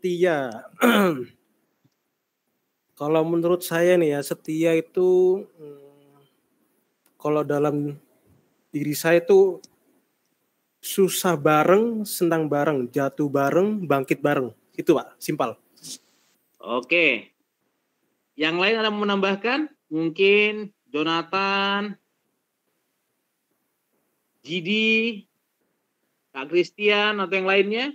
setia. Kalau menurut saya nih ya, setia itu kalau dalam diri saya itu susah bareng, senang bareng, jatuh bareng, bangkit bareng. Itu Pak, simpel. Oke. Yang lain ada mau menambahkan? Mungkin Jonathan, Gidi, Kak Christian, atau yang lainnya?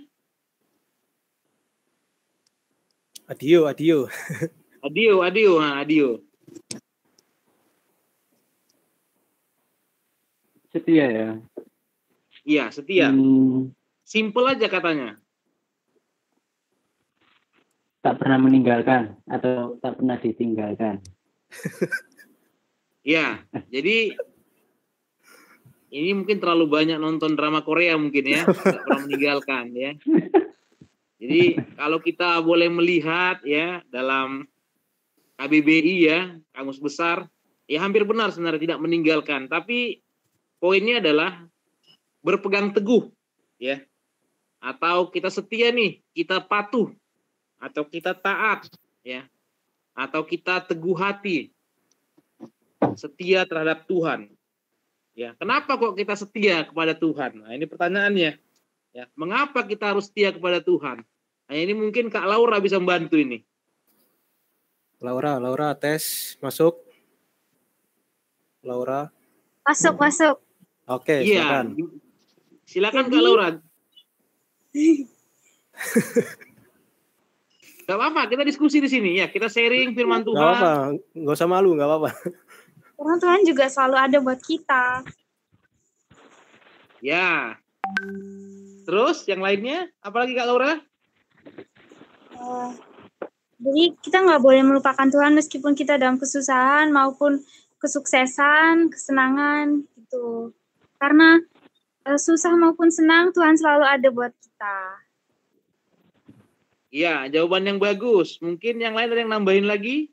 Adio. Adio. Setia ya? Iya, setia. Simple aja katanya. Tak pernah meninggalkan atau tak pernah ditinggalkan. Ya, jadi ini mungkin terlalu banyak nonton drama Korea mungkin ya, tak pernah meninggalkan ya. Jadi kalau kita boleh melihat ya dalam KBBI ya, Kamus Besar, ya hampir benar sebenarnya tidak meninggalkan. Tapi poinnya adalah berpegang teguh ya. Atau kita setia nih, kita patuh. Atau kita taat ya. Atau kita teguh hati. Setia terhadap Tuhan. Ya, kenapa kok kita setia kepada Tuhan? Nah, ini pertanyaannya. Ya, mengapa kita harus setia kepada Tuhan? Nah, ini mungkin Kak Laura bisa membantu ini. Laura, tes, masuk. Laura. Masuk. Oke, silakan. Silakan Kak Laura. Gak apa-apa, kita diskusi di sini ya. Kita sharing firman Tuhan. Gak apa-apa, gak usah malu, gak apa-apa. Karena Tuhan juga selalu ada buat kita. Ya. Terus yang lainnya, apalagi Kak Laura? Jadi kita nggak boleh melupakan Tuhan meskipun kita dalam kesusahan maupun kesuksesan, kesenangan gitu. Karena susah maupun senang Tuhan selalu ada buat kita. Iya, jawaban yang bagus. Mungkin yang lain ada yang nambahin lagi?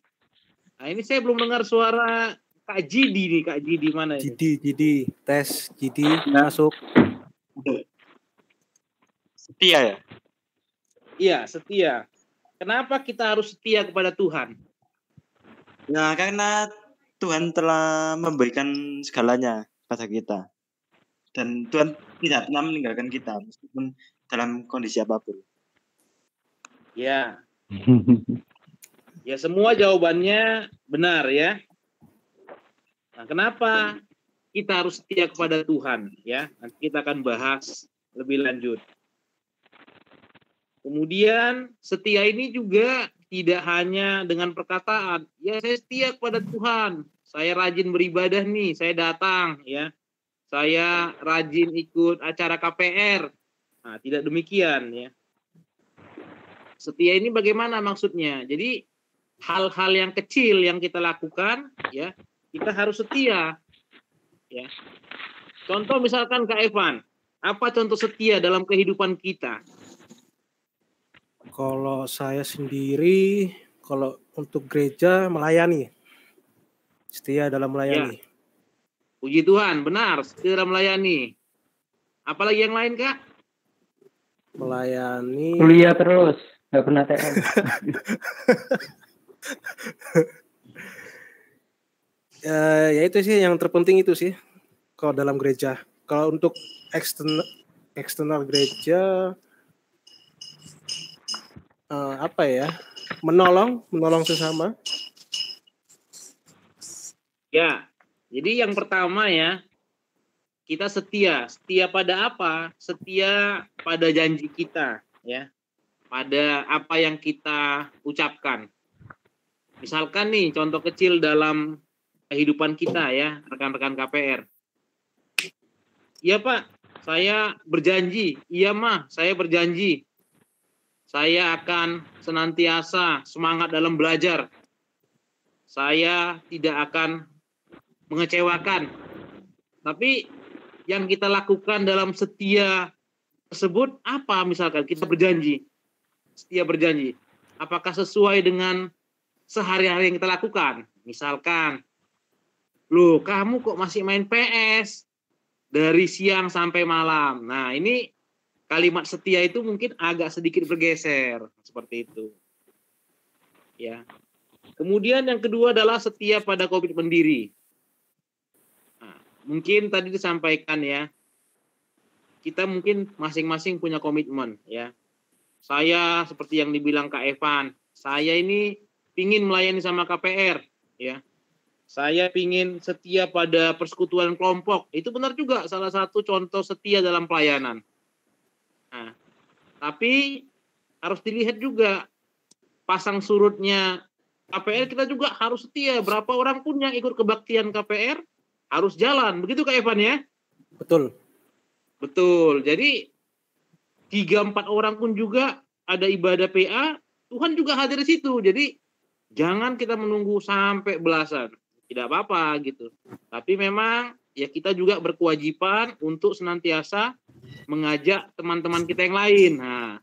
Nah, ini saya belum dengar suara Kak Jidi nih. Kak Jidi mana ini? Jidi. Tes, Jidi, masuk. Setia ya? Iya, setia. Kenapa kita harus setia kepada Tuhan? Ya, karena Tuhan telah memberikan segalanya pada kita. Dan Tuhan tidak pernah meninggalkan kita, meskipun dalam kondisi apapun. Ya. Ya, semua jawabannya benar ya. Nah, kenapa kita harus setia kepada Tuhan ya? Nanti kita akan bahas lebih lanjut. Kemudian setia ini juga tidak hanya dengan perkataan. Ya, saya setia kepada Tuhan. Saya rajin beribadah nih, saya datang ya. Saya rajin ikut acara KPR. Nah, tidak demikian ya. Setia ini bagaimana maksudnya? Jadi hal-hal yang kecil yang kita lakukan ya, kita harus setia. Ya. Contoh misalkan Kak Evan, apa contoh setia dalam kehidupan kita? Kalau saya sendiri, kalau untuk gereja melayani. Setia dalam melayani. Ya. Puji Tuhan, benar, setia dalam melayani. Apalagi yang lain, Kak? Melayani. Kuliah terus, nggak pernah TM. Ya itu sih yang terpenting itu sih. Kalau dalam gereja. Kalau untuk eksternal gereja, apa ya? Menolong sesama. Ya, jadi yang pertama ya, kita setia. Setia pada apa? Setia pada janji kita, ya. Pada apa yang kita ucapkan. Misalkan nih, contoh kecil dalam kehidupan kita ya, rekan-rekan KPR. Iya Pak, saya berjanji. Iya Mah, saya berjanji. Saya akan senantiasa semangat dalam belajar. Saya tidak akan mengecewakan. Tapi yang kita lakukan dalam setia tersebut apa? Misalkan kita berjanji. Setia berjanji. Apakah sesuai dengan sehari-hari yang kita lakukan? Misalkan, loh kamu kok masih main PS dari siang sampai malam. Nah ini kalimat setia itu mungkin agak sedikit bergeser seperti itu. Ya. Kemudian yang kedua adalah setia pada komitmen diri. Nah, mungkin tadi disampaikan ya, kita mungkin masing-masing punya komitmen ya. Saya seperti yang dibilang Kak Evan, saya ini pingin melayani sama KPR ya. Saya pingin setia pada persekutuan kelompok. Itu benar juga salah satu contoh setia dalam pelayanan. Nah, tapi harus dilihat juga pasang surutnya KPR, kita juga harus setia. Berapa orang pun yang ikut kebaktian KPR harus jalan. Begitu Kak Evan ya? Betul. Betul. Jadi 3-4 orang pun juga ada ibadah PA, Tuhan juga hadir di situ. Jadi jangan kita menunggu sampai belasan. Tidak apa-apa gitu. Tapi memang ya kita juga berkewajiban untuk senantiasa mengajak teman-teman kita yang lain. Nah,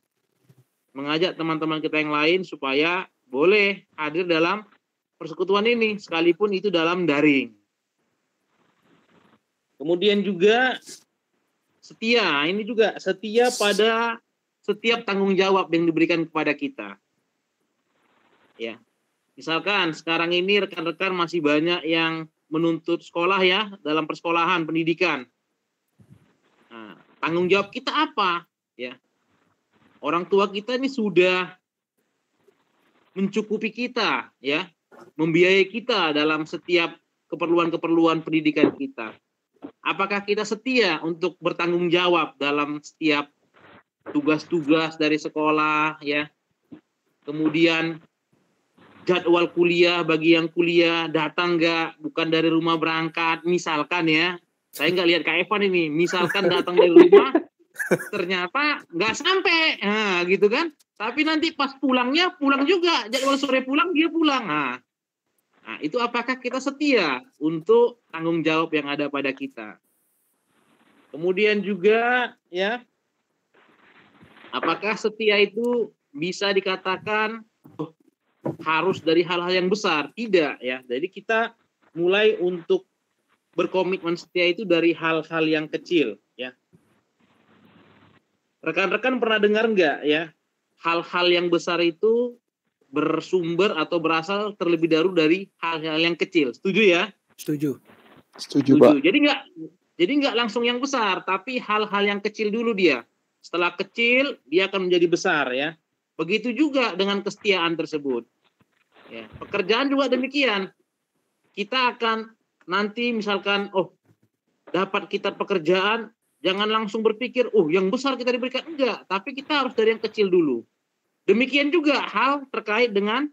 mengajak teman-teman kita yang lain supaya boleh hadir dalam persekutuan ini, sekalipun itu dalam daring. Kemudian juga setia, ini juga setia pada setiap tanggung jawab yang diberikan kepada kita. Ya. Misalkan sekarang ini rekan-rekan masih banyak yang menuntut sekolah ya, dalam persekolahan, pendidikan. Nah, tanggung jawab kita apa? Ya. Orang tua kita ini sudah mencukupi kita, ya, membiayai kita dalam setiap keperluan-keperluan pendidikan kita. Apakah kita setia untuk bertanggung jawab dalam setiap tugas-tugas dari sekolah, ya? Kemudian jadwal kuliah bagi yang kuliah datang nggak, bukan dari rumah berangkat, misalkan ya, saya nggak lihat Kak Evan ini, misalkan datang dari rumah, ternyata nggak sampai, nah gitu kan, tapi nanti pas pulangnya pulang juga, jadwal sore pulang dia pulang, nah itu apakah kita setia untuk tanggung jawab yang ada pada kita? Kemudian juga ya, apakah setia itu bisa dikatakan harus dari hal-hal yang besar? Tidak ya. Jadi kita mulai untuk berkomitmen setia itu dari hal-hal yang kecil ya. Rekan-rekan pernah dengar nggak ya, hal-hal yang besar itu bersumber atau berasal terlebih dahulu dari hal-hal yang kecil. Setuju ya? Setuju. Setuju, Pak. Jadi nggak langsung yang besar, tapi hal-hal yang kecil dulu dia. Setelah kecil dia akan menjadi besar ya. Begitu juga dengan kesetiaan tersebut. Ya, pekerjaan juga demikian. Kita akan nanti misalkan, dapat kita pekerjaan, jangan langsung berpikir, yang besar kita diberikan. Enggak, tapi kita harus dari yang kecil dulu. Demikian juga hal terkait dengan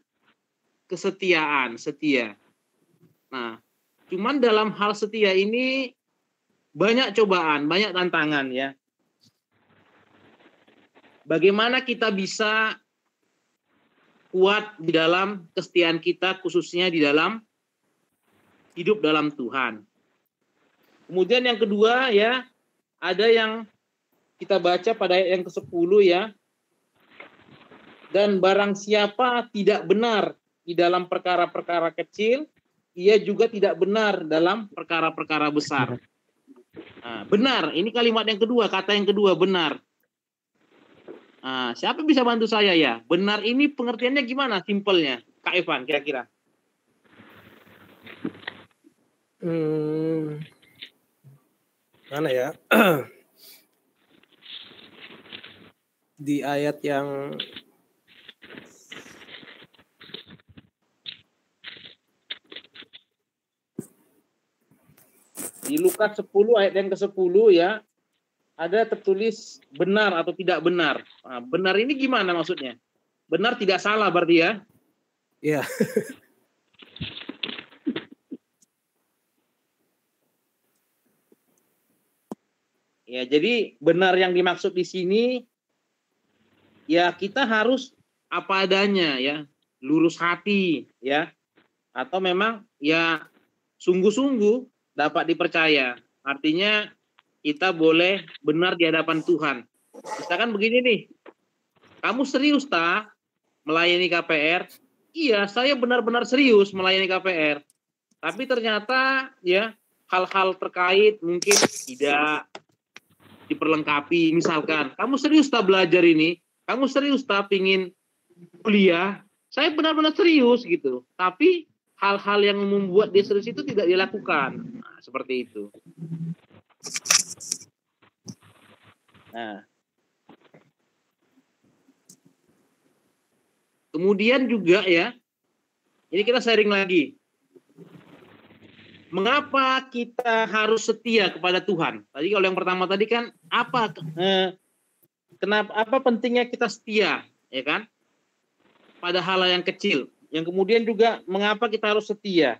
kesetiaan, setia. Nah, cuman dalam hal setia ini banyak cobaan, banyak tantangan ya. Bagaimana kita bisa kuat di dalam kesetiaan kita, khususnya di dalam hidup dalam Tuhan. Kemudian yang kedua ya, ada yang kita baca pada ayat yang ke-10 ya. Dan barang siapa tidak benar di dalam perkara-perkara kecil, ia juga tidak benar dalam perkara-perkara besar. Nah, benar, ini kalimat yang kedua, kata yang kedua, benar. Nah, siapa bisa bantu saya ya? Benar ini pengertiannya gimana simpelnya? Kak Evan kira-kira. Mana ya? Di ayat yang di Lukas 10 ayat yang ke-10 ya. Ada tertulis benar atau tidak benar. Nah, benar ini gimana maksudnya? Benar tidak salah berarti ya? Iya. Ya, jadi benar yang dimaksud di sini ya kita harus apa adanya ya, lurus hati ya. Atau memang ya sungguh-sungguh dapat dipercaya. Artinya kita boleh benar di hadapan Tuhan. Misalkan begini nih, kamu serius tak melayani KPR? Iya, saya benar-benar serius melayani KPR. Tapi ternyata ya hal-hal terkait mungkin tidak diperlengkapi. Misalkan, kamu serius tak belajar ini? Kamu serius tak pingin kuliah? Saya benar-benar serius gitu. Tapi hal-hal yang membuat dia serius itu tidak dilakukan. Nah, seperti itu. Nah, kemudian juga ya, ini kita sharing lagi. Mengapa kita harus setia kepada Tuhan? Tadi kalau yang pertama tadi kan apa pentingnya kita setia, ya kan? Pada hal yang kecil. Yang kemudian juga mengapa kita harus setia?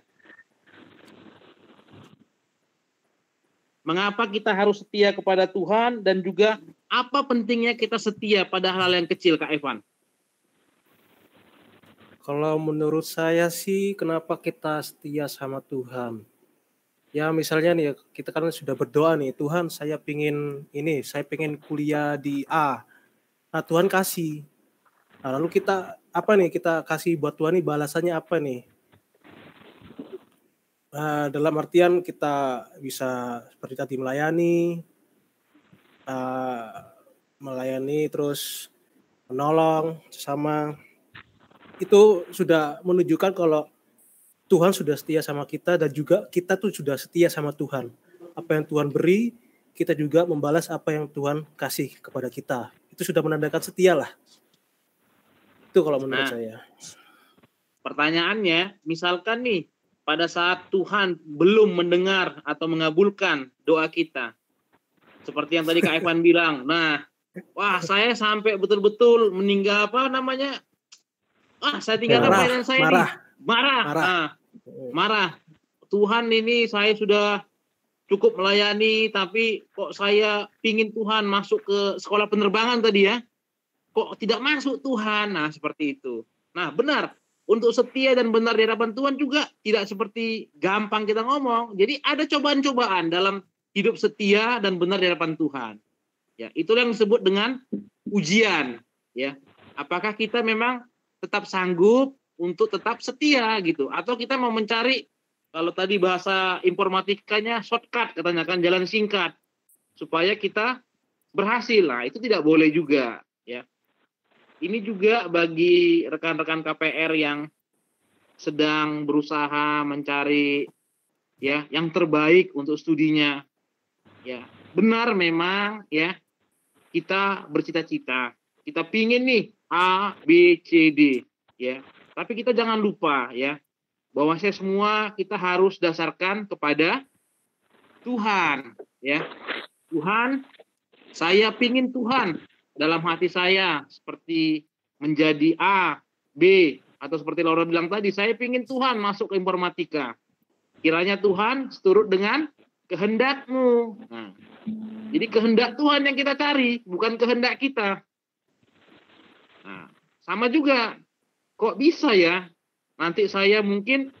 Mengapa kita harus setia kepada Tuhan dan juga apa pentingnya kita setia pada hal yang kecil, Kak Evan? Kalau menurut saya sih, kenapa kita setia sama Tuhan? Ya misalnya nih, kita kan sudah berdoa nih, Tuhan saya pengen kuliah di A. Nah Tuhan kasih. Nah, lalu kita kasih buat Tuhan nih, balasannya apa nih? Dalam artian kita bisa seperti tadi melayani terus menolong sesama. Itu sudah menunjukkan kalau Tuhan sudah setia sama kita dan juga kita tuh sudah setia sama Tuhan. Apa yang Tuhan beri, kita juga membalas apa yang Tuhan kasih kepada kita. Itu sudah menandakan setia lah. Itu kalau menurut saya. Pertanyaannya, misalkan nih, pada saat Tuhan belum mendengar atau mengabulkan doa kita. Seperti yang tadi Kak Evan bilang. Nah, wah saya sampai betul-betul meninggal saya tinggalkan pelayanan saya nih. Marah. Tuhan ini saya sudah cukup melayani, tapi kok saya pingin Tuhan masuk ke sekolah penerbangan tadi ya. Kok tidak masuk Tuhan? Nah, seperti itu. Nah, benar. Untuk setia dan benar di hadapan Tuhan juga tidak seperti gampang kita ngomong. Jadi ada cobaan-cobaan dalam hidup setia dan benar di hadapan Tuhan. Ya, itulah yang disebut dengan ujian. Ya, apakah kita memang tetap sanggup untuk tetap setia gitu, atau kita mau mencari, kalau tadi bahasa informatikanya shortcut katanya kan, jalan singkat supaya kita berhasil. Nah, itu tidak boleh juga ya. Ini juga bagi rekan-rekan KPR yang sedang berusaha mencari ya yang terbaik untuk studinya. Ya, benar memang ya, kita bercita-cita, kita pingin nih A, B, C, D ya. Tapi kita jangan lupa ya, bahwa semua kita harus dasarkan kepada Tuhan ya. Tuhan, saya pingin Tuhan dalam hati saya seperti menjadi A, B, atau seperti Laura bilang tadi, saya pingin Tuhan masuk ke informatika. Kiranya Tuhan seturut dengan kehendak-Mu. Nah, jadi kehendak Tuhan yang kita cari, bukan kehendak kita. Nah, sama juga. Kok bisa ya? Nanti saya mungkin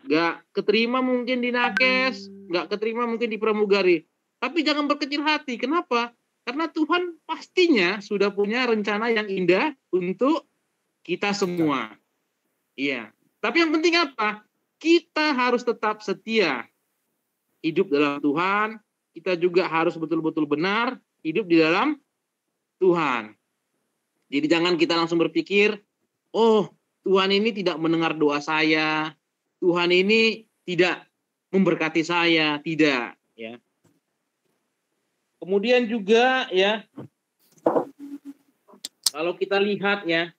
nggak keterima mungkin di Nakes, nggak keterima mungkin di Pramugari. Tapi jangan berkecil hati. Kenapa? Karena Tuhan pastinya sudah punya rencana yang indah untuk kita semua. Iya. Tapi yang penting apa? Kita harus tetap setia. Hidup dalam Tuhan. Kita juga harus betul-betul benar hidup di dalam Tuhan. Jadi jangan kita langsung berpikir, oh, Tuhan ini tidak mendengar doa saya. Tuhan ini tidak memberkati saya. Tidak. Ya. Kemudian juga ya, kalau kita lihat ya,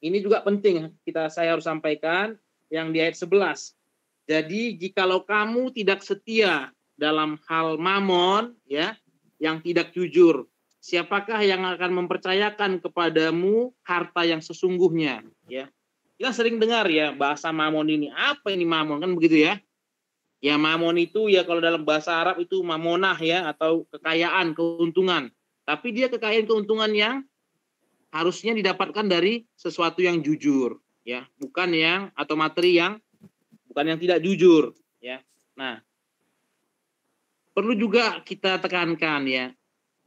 ini juga penting saya harus sampaikan yang di ayat 11. Jadi jikalau kamu tidak setia dalam hal mamon ya, yang tidak jujur, siapakah yang akan mempercayakan kepadamu harta yang sesungguhnya ya. Kita sering dengar ya bahasa mamon ini. Apa ini mamon, kan begitu ya? Ya mamon itu ya kalau dalam bahasa Arab itu mamonah ya, atau kekayaan, keuntungan. Tapi dia kekayaan keuntungan yang harusnya didapatkan dari sesuatu yang jujur ya, bukan yang atau materi yang bukan yang tidak jujur ya. Nah, perlu juga kita tekankan ya,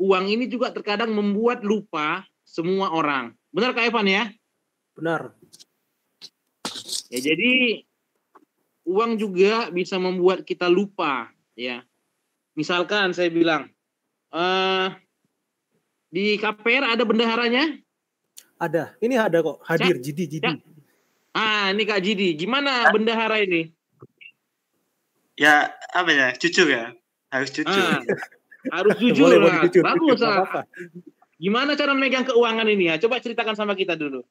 uang ini juga terkadang membuat lupa semua orang. Benar Kak Evan ya? Benar. Ya, jadi uang juga bisa membuat kita lupa ya. Misalkan saya bilang, Di KPR ada bendaharanya? Ada. Ini ada kok. Hadir. Jidi. Ini Kak Jidi. Gimana bendahara ini? Ya, apa ya? Jujur ya. Harus jujur. Harus jujur. Boleh jujur. Bagus. Nggak apa-apa. Gimana cara megang keuangan ini ya? Coba ceritakan sama kita dulu.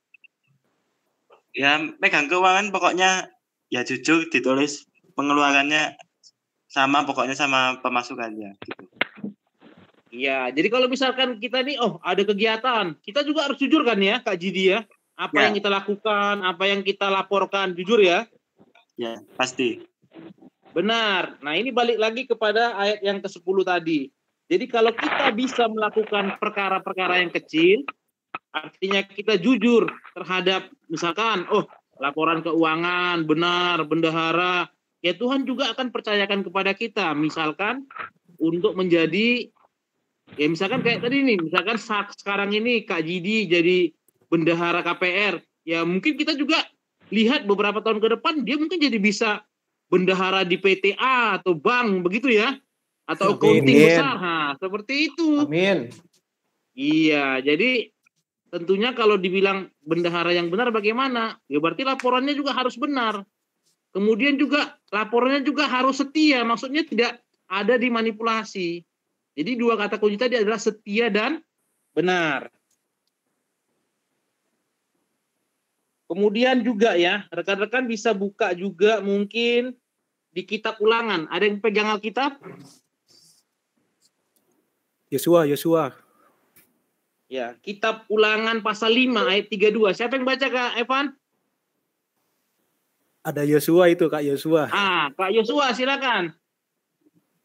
Ya, megang keuangan pokoknya ya jujur, ditulis pengeluarannya pokoknya sama pemasukannya. Gitu. Iya, jadi kalau misalkan kita nih, ada kegiatan, kita juga harus jujur kan ya, Kak Jidi ya? Apa yang kita lakukan, apa yang kita laporkan, jujur ya? Ya, pasti. Benar. Nah, ini balik lagi kepada ayat yang ke-10 tadi. Jadi kalau kita bisa melakukan perkara-perkara yang kecil, artinya kita jujur terhadap misalkan, laporan keuangan, benar, bendahara, ya Tuhan juga akan percayakan kepada kita. Misalkan untuk menjadi, ya misalkan kayak tadi nih, misalkan sekarang ini Kak Jidi jadi bendahara KPR, ya mungkin kita juga lihat beberapa tahun ke depan, dia mungkin jadi bisa bendahara di PTA atau bank, begitu ya? Atau accounting besar, seperti itu. Amin. Iya, jadi tentunya kalau dibilang bendahara yang benar bagaimana? Ya berarti laporannya juga harus benar. Kemudian juga laporannya juga harus setia, maksudnya tidak ada dimanipulasi. Jadi dua kata kunci tadi adalah setia dan benar. Kemudian juga ya, rekan-rekan bisa buka juga mungkin di kitab Ulangan. Ada yang pegang Alkitab? Yosua. Ya, kitab Ulangan pasal 5 ayat 32. Siapa yang baca, Kak Evan? Ada Yosua itu, Kak Yosua. Kak Yosua silakan.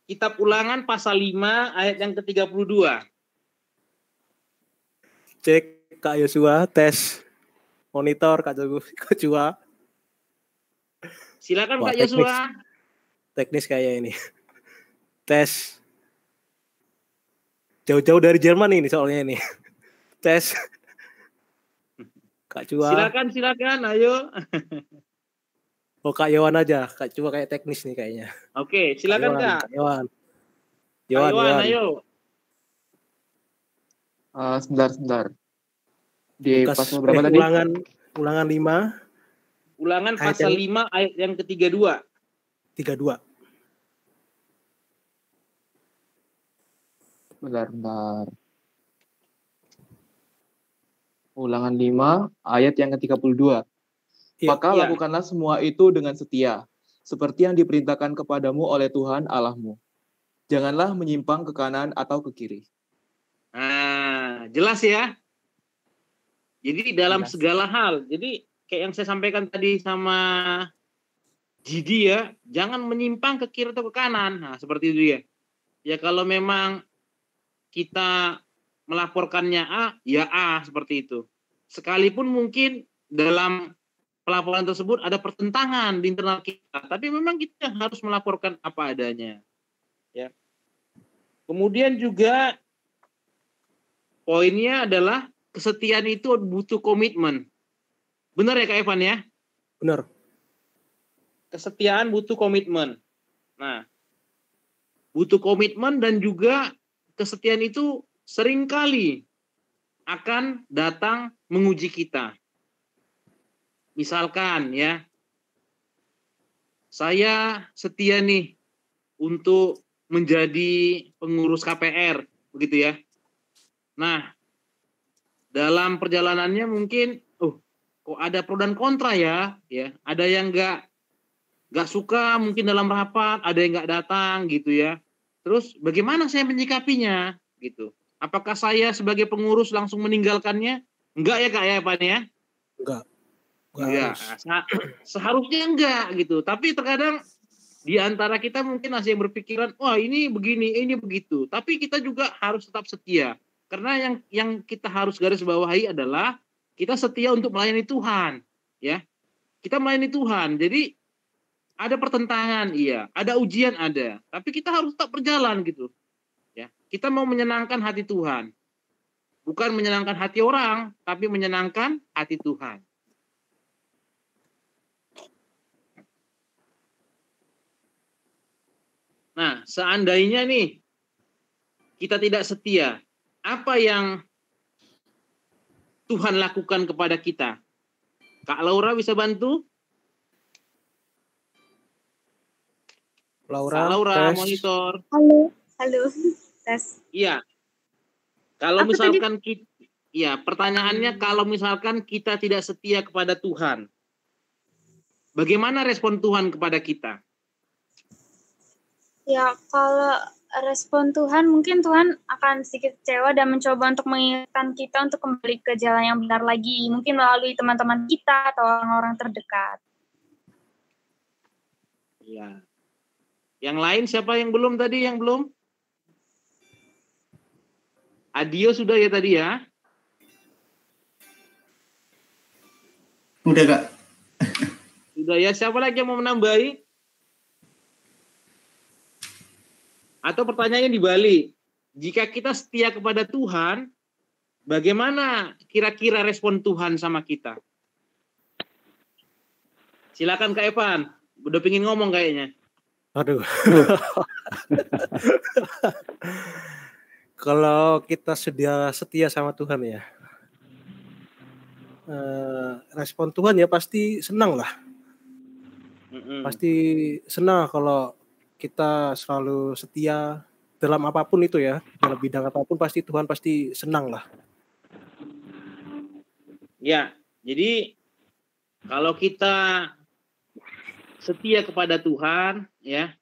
Kitab Ulangan pasal 5 ayat yang ke-32. Cek Kak Yosua, tes. Monitor Kak Yosua. Silakan Wah, Kak Yosua. Teknis kayak ini. Tes. Jauh-jauh dari Jerman ini soalnya ini. Tes. Kak Cua. Silakan, ayo. Kak Yowan aja. Kak Cua kayak teknis nih kayaknya. Oke, silakan Kak. Yowan, ayo. Sebentar. Di pasal berapa tadi? Ulangan 5. Ulangan pasal 5 ayat yang ke-32. 32. Bentar. Ulangan 5 ayat yang ke-32. Maka lakukanlah semua itu dengan setia, seperti yang diperintahkan kepadamu oleh Tuhan Allahmu. Janganlah menyimpang ke kanan atau ke kiri. Jelas ya. Jadi dalam segala hal, jadi kayak yang saya sampaikan tadi sama Jidi ya, jangan menyimpang ke kiri atau ke kanan. Seperti itu ya. Ya kalau memang kita melaporkannya A, ya A seperti itu. Sekalipun mungkin dalam pelaporan tersebut ada pertentangan di internal kita, tapi memang kita harus melaporkan apa adanya. Ya. Kemudian juga poinnya adalah kesetiaan itu butuh komitmen. Benar ya Kak Evan ya? Benar. Kesetiaan butuh komitmen. Nah, butuh komitmen dan juga kesetiaan itu seringkali akan datang menguji kita. Misalkan ya, saya setia nih untuk menjadi pengurus KPR, begitu ya. Nah, dalam perjalanannya mungkin, kok ada pro dan kontra ya. Ada yang nggak suka mungkin dalam rapat, ada yang nggak datang gitu ya. Terus bagaimana saya menyikapinya gitu? Apakah saya sebagai pengurus langsung meninggalkannya? Enggak ya Kak ya, Pak ya? Enggak. Seharusnya enggak gitu. Tapi terkadang di antara kita mungkin masih yang berpikiran, wah ini begini, ini begitu. Tapi kita juga harus tetap setia. Karena yang kita harus garis bawahi adalah kita setia untuk melayani Tuhan, ya. Kita melayani Tuhan. Jadi ada pertentangan, iya, ada ujian, ada. Tapi kita harus tetap berjalan gitu. Ya, kita mau menyenangkan hati Tuhan. Bukan menyenangkan hati orang, tapi menyenangkan hati Tuhan. Nah, seandainya nih kita tidak setia, apa yang Tuhan lakukan kepada kita? Kak Laura bisa bantu? Laura, Kak Laura, tes. monitor. Halo, tes. Iya. Kalau Apa tadi? misalkan kita, ya pertanyaannya kalau misalkan kita tidak setia kepada Tuhan, bagaimana respon Tuhan kepada kita? Ya, kalau respon Tuhan, mungkin Tuhan akan sedikit kecewa dan mencoba untuk mengingatkan kita untuk kembali ke jalan yang benar lagi. Mungkin melalui teman-teman kita atau orang-orang terdekat. Ya. Yang lain siapa yang belum tadi? Yang belum? Adio sudah ya tadi ya? Udah, Kak. Sudah ya. Siapa lagi yang mau menambahi? Atau pertanyaannya dibalik. Jika kita setia kepada Tuhan, bagaimana kira-kira respon Tuhan sama kita? Silakan Kak Evan. Udah pingin ngomong kayaknya. Aduh. Kalau kita setia sama Tuhan ya, respon Tuhan ya pasti senang lah. Pasti senang kalau kita selalu setia dalam apapun itu ya, dalam bidang apapun pasti Tuhan pasti senang lah. Ya, jadi kalau kita setia kepada Tuhan, ya,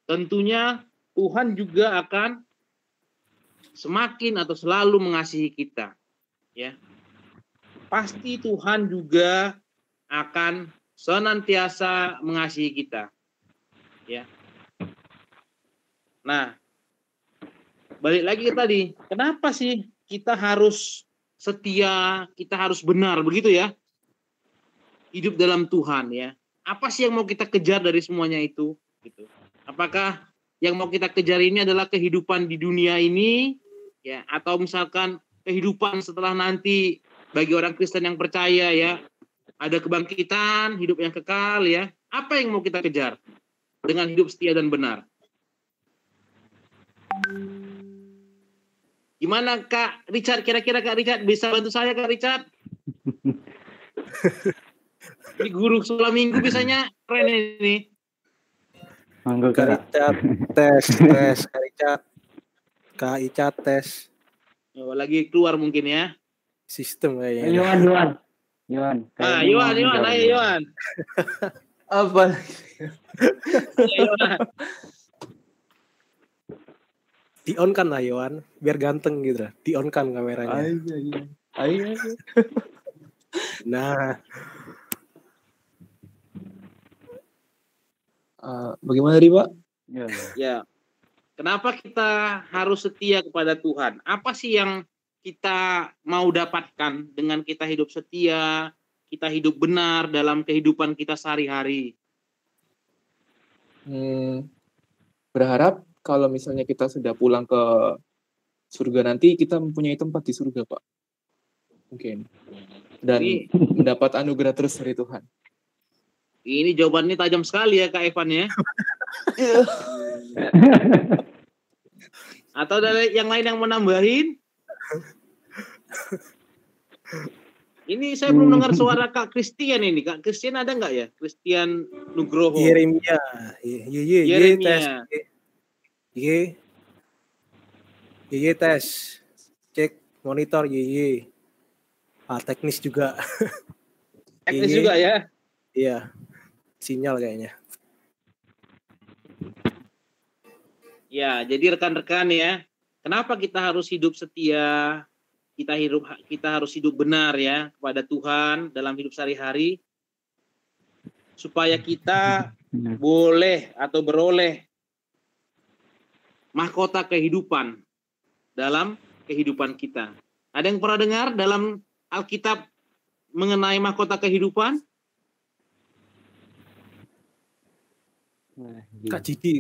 tentunya Tuhan juga akan semakin atau selalu mengasihi kita, ya. Pasti Tuhan juga akan senantiasa mengasihi kita, ya. Nah, balik lagi ke tadi, kenapa sih kita harus setia, kita harus benar, begitu ya? Hidup dalam Tuhan, ya. Apa sih yang mau kita kejar dari semuanya itu? Gitu. Apakah yang mau kita kejar ini adalah kehidupan di dunia ini, ya, atau misalkan kehidupan setelah nanti bagi orang Kristen yang percaya, ya, ada kebangkitan, hidup yang kekal, ya. Apa yang mau kita kejar dengan hidup setia dan benar? Gimana Kak Richard? Kira-kira Kak Richard bisa bantu saya Kak Richard? Ini guru sekolah minggu biasanya keren ini. Monggo Kak Kak. Richard tes, Kak Richard tes. Oh, lagi keluar mungkin ya. Sistem kayaknya. Yohan. Ah, Yohan, ayo Yohan. Apa? Ayo, Yohan. Di-on kan lah Yohan, biar ganteng gitu lah. Di-on kan kameranya. Ayo. Nah, Bagaimana tadi, Pak? Ya. Kenapa kita harus setia kepada Tuhan? Apa sih yang kita mau dapatkan dengan kita hidup setia, kita hidup benar dalam kehidupan kita sehari-hari? Berharap kalau misalnya kita sudah pulang ke surga nanti, kita mempunyai tempat di surga, Pak. Mungkin. Dan mendapat anugerah terus dari Tuhan. Ini jawabannya tajam sekali ya Kak Evan ya. Atau ada yang lain yang mau nambahin? Ini saya belum dengar suara Kak Christian ini. Kak Christian ada nggak ya? Christian Nugroho. Yeremia. Yeremia. Ye tes. Cek monitor ye. Teknis juga. Teknis juga ya? Iya. Sinyal kayaknya. Ya, jadi rekan-rekan ya, kenapa kita harus hidup setia? Kita harus hidup benar ya kepada Tuhan dalam hidup sehari-hari supaya kita boleh atau beroleh mahkota kehidupan dalam kehidupan kita. Ada yang pernah dengar dalam Alkitab mengenai mahkota kehidupan? Kak Cidi.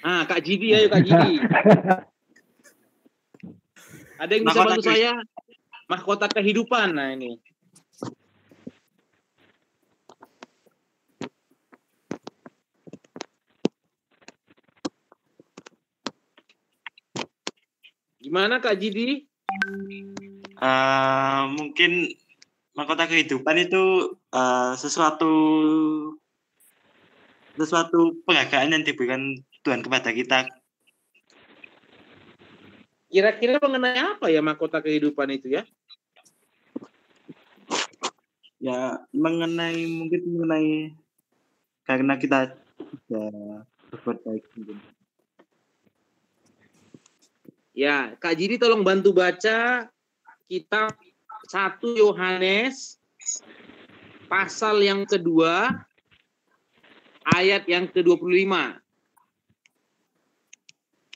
Ah, Kak Jidi, ayo Kak Jidi. Ada yang bisa bantu saya? Mahkota kehidupan. Nah ini. Gimana Kak Jidi? Mungkin mahkota kehidupan itu sesuatu penghargaan yang diberikan Tuhan kepada kita. Kira-kira mengenai apa ya mahkota kehidupan itu ya? Ya, mungkin mengenai karena kita sudah berbuat baik mungkin. Ya, Kak Jiri tolong bantu baca kitab 1 Yohanes pasal yang kedua ayat yang ke-25.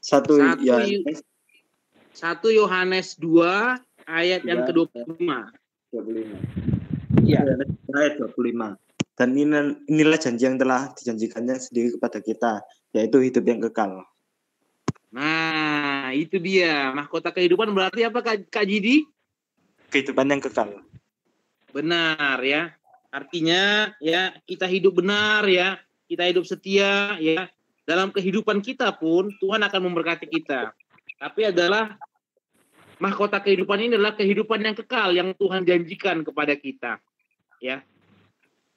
1 Yohanes 2 ayat yang ke-25. 25. Iya. Ayat 25. Dan inilah janji yang telah dijanjikannya sendiri kepada kita, yaitu hidup yang kekal. Nah, itu dia. Mahkota kehidupan berarti apa, Kak Jidi? Kehidupan yang kekal. Benar ya. Artinya ya kita hidup benar ya. Kita hidup setia ya. Dalam kehidupan kita pun Tuhan akan memberkati kita. Tapi adalah mahkota kehidupan ini adalah kehidupan yang kekal yang Tuhan janjikan kepada kita. Ya.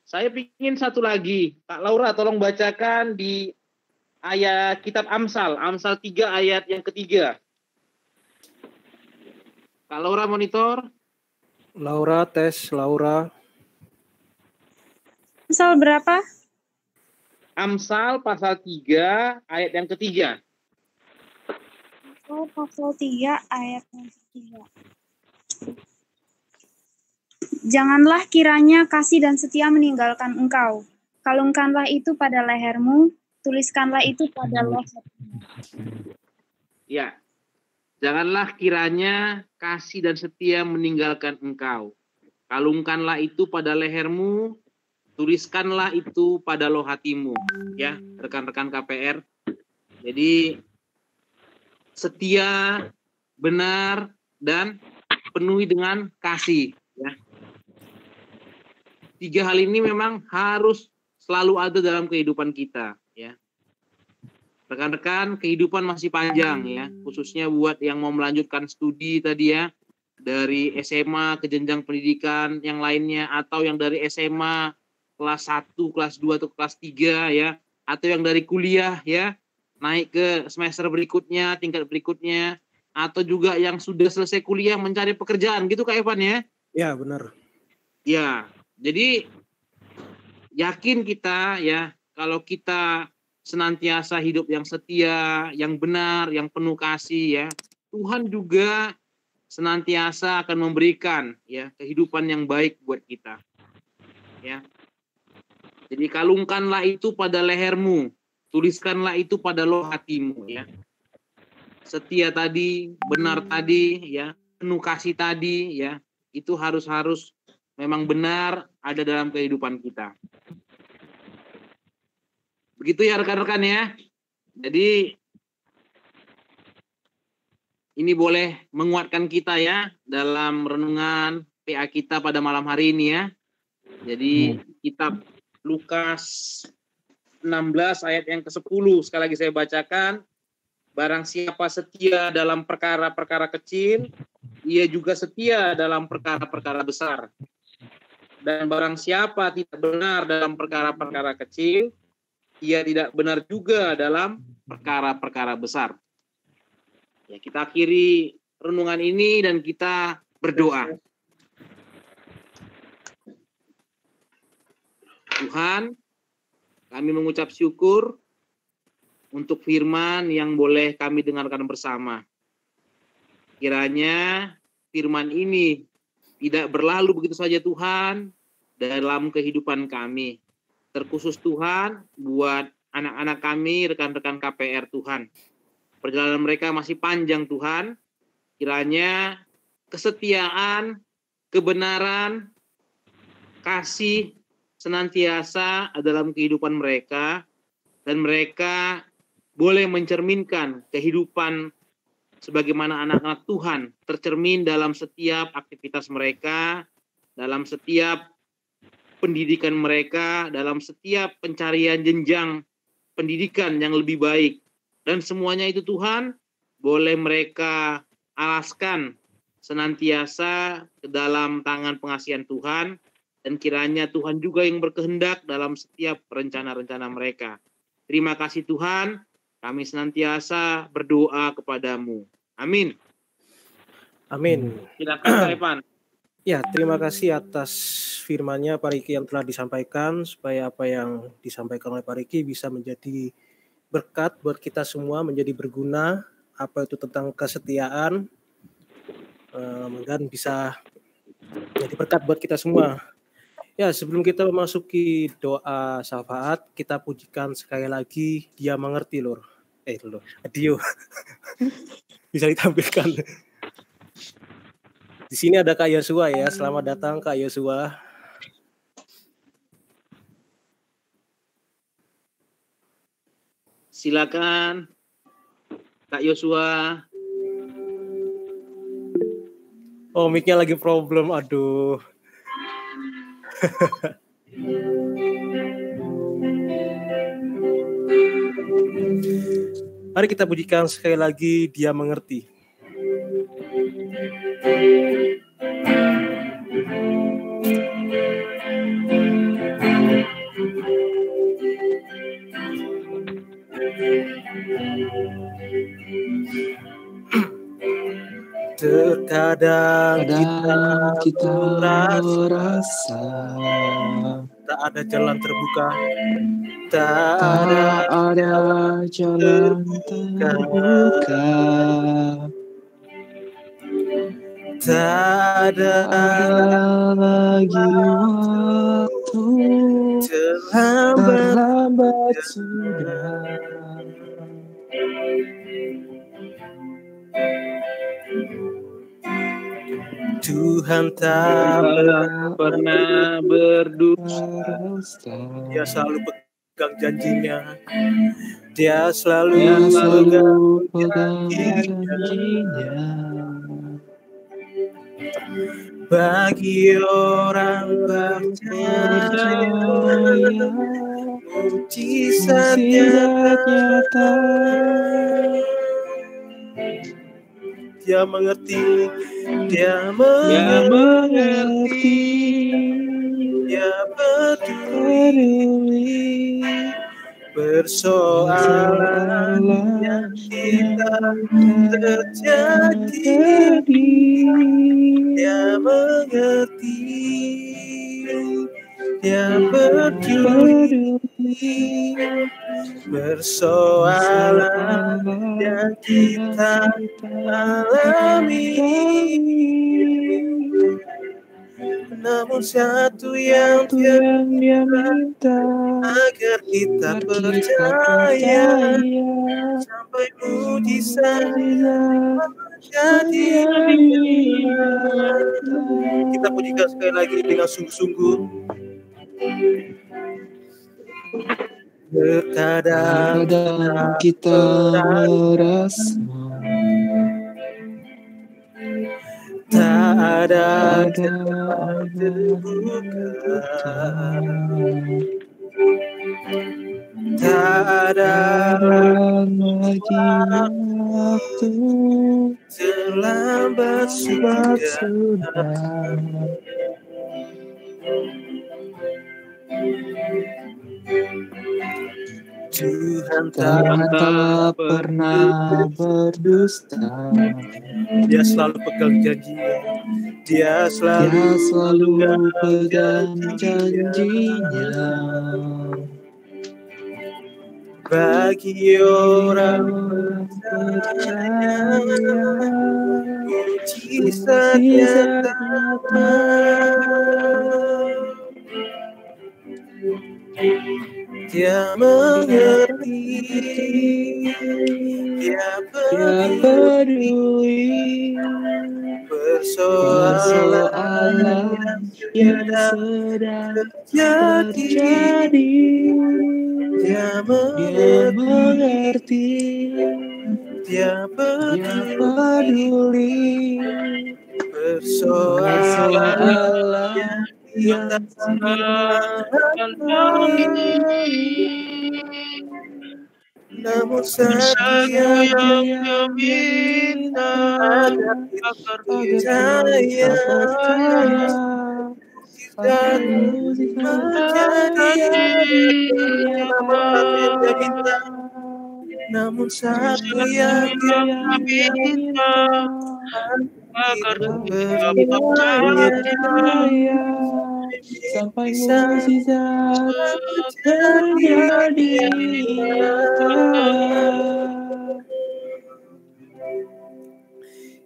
Saya ingin satu lagi. Kak Laura tolong bacakan di ayat kitab Amsal 3 ayat yang ketiga. Kak Laura monitor. Laura tes, Laura. Amsal berapa? Amsal pasal 3 ayat yang ketiga. Oh, pasal 3 ayat yang ketiga. Janganlah kiranya kasih dan setia meninggalkan engkau. Kalungkanlah itu pada lehermu, tuliskanlah itu pada lehermu. Ya. Janganlah kiranya kasih dan setia meninggalkan engkau. Kalungkanlah itu pada lehermu, tuliskanlah itu pada loh hatimu. Ya, rekan-rekan KPR. Jadi setia, benar, dan penuhi dengan kasih. Ya. 3 hal ini memang harus selalu ada dalam kehidupan kita. Ya. Rekan-rekan, kehidupan masih panjang ya, khususnya buat yang mau melanjutkan studi tadi ya, dari SMA ke jenjang pendidikan yang lainnya, atau yang dari SMA kelas 1, kelas 2, atau kelas 3 ya, atau yang dari kuliah ya, naik ke semester berikutnya, tingkat berikutnya, atau juga yang sudah selesai kuliah mencari pekerjaan gitu Kak Evan ya? Ya, benar. Ya, jadi yakin kita ya, kalau kita senantiasa hidup yang setia, yang benar, yang penuh kasih ya. Tuhan juga senantiasa akan memberikan ya kehidupan yang baik buat kita. Ya. Jadi kalungkanlah itu pada lehermu, tuliskanlah itu pada loh hatimu ya. Setia tadi, benar tadi ya, penuh kasih tadi ya. Itu harus memang benar ada dalam kehidupan kita. Begitu ya rekan-rekan ya. Jadi ini boleh menguatkan kita ya dalam renungan PA kita pada malam hari ini ya. Jadi kitab Lukas 16 ayat yang ke-10 sekali lagi saya bacakan. Barang siapa setia dalam perkara-perkara kecil, ia juga setia dalam perkara-perkara besar. Dan barang siapa tidak benar dalam perkara-perkara kecil, ia tidak benar juga dalam perkara-perkara besar. Ya, kita akhiri renungan ini dan kita berdoa. Tuhan, kami mengucap syukur untuk firman yang boleh kami dengarkan bersama. Kiranya firman ini tidak berlalu begitu saja Tuhan dalam kehidupan kami. Terkhusus Tuhan buat anak-anak kami, rekan-rekan KPR Tuhan. Perjalanan mereka masih panjang Tuhan. Kiranya kesetiaan, kebenaran, kasih senantiasa dalam kehidupan mereka. Dan mereka boleh mencerminkan kehidupan sebagaimana anak-anak Tuhan. Tercermin dalam setiap aktivitas mereka, dalam setiap pendidikan mereka, dalam setiap pencarian jenjang pendidikan yang lebih baik. Dan semuanya itu Tuhan boleh mereka alaskan senantiasa ke dalam tangan pengasihan Tuhan, dan kiranya Tuhan juga yang berkehendak dalam setiap rencana-rencana mereka. Terima kasih Tuhan, kami senantiasa berdoa kepadamu. Amin. Amin. Silakan Kak Evan. Ya, terima kasih atas firman-Nya Pak Riki yang telah disampaikan, supaya apa yang disampaikan oleh Pak Riki bisa menjadi berkat buat kita semua, menjadi berguna, apa itu tentang kesetiaan, dan bisa jadi berkat buat kita semua. Ya, sebelum kita memasuki doa syafaat, kita pujikan sekali lagi Dia Mengerti, Lur. Adio. Bisa ditampilkan. Di sini ada Kak Yosua ya. Selamat datang Kak Yosua. Silakan Kak Yosua. Oh, mic-nya lagi problem. Aduh. Mari kita pujikan sekali lagi Dia Mengerti. Terkadang kita merasa tak ada jalan terbuka, tak ada jalan terbuka, tak ada lagi waktu, terlambat sudah. Tuhan tak pernah berdusta. Dia selalu pegang janjinya. Dia selalu pegang janjinya. Bagi orang percaya, mujizat nyata. Dia mengerti, Dia mengerti, Dia peduli persoalan yang kita terjadi. Dia mengerti, Dia peduli persoalan yang kita alami. Namun satu yang Dia minta, agar kita percaya sampai mujizat jadi. Kita pujikan sekali lagi dengan sungguh-sungguh. Terkadang kita merasa tak ada terbuka, tak ada lagi waktu, terlambat sudah. Tuhan tak pernah berdusta. Dia selalu pegang janjinya. Dia selalu pegang janjinya. Bagi orang percaya, mujizat nyata. Dia mengerti, Dia peduli persoalan yang sedang terjadi. Dia mengerti, Dia peduli persoalan yang namun satu yang minta agar percaya dan menjadi namun dia minta, namun satu yang dia minta agar percaya sampai mukjizat terjadi.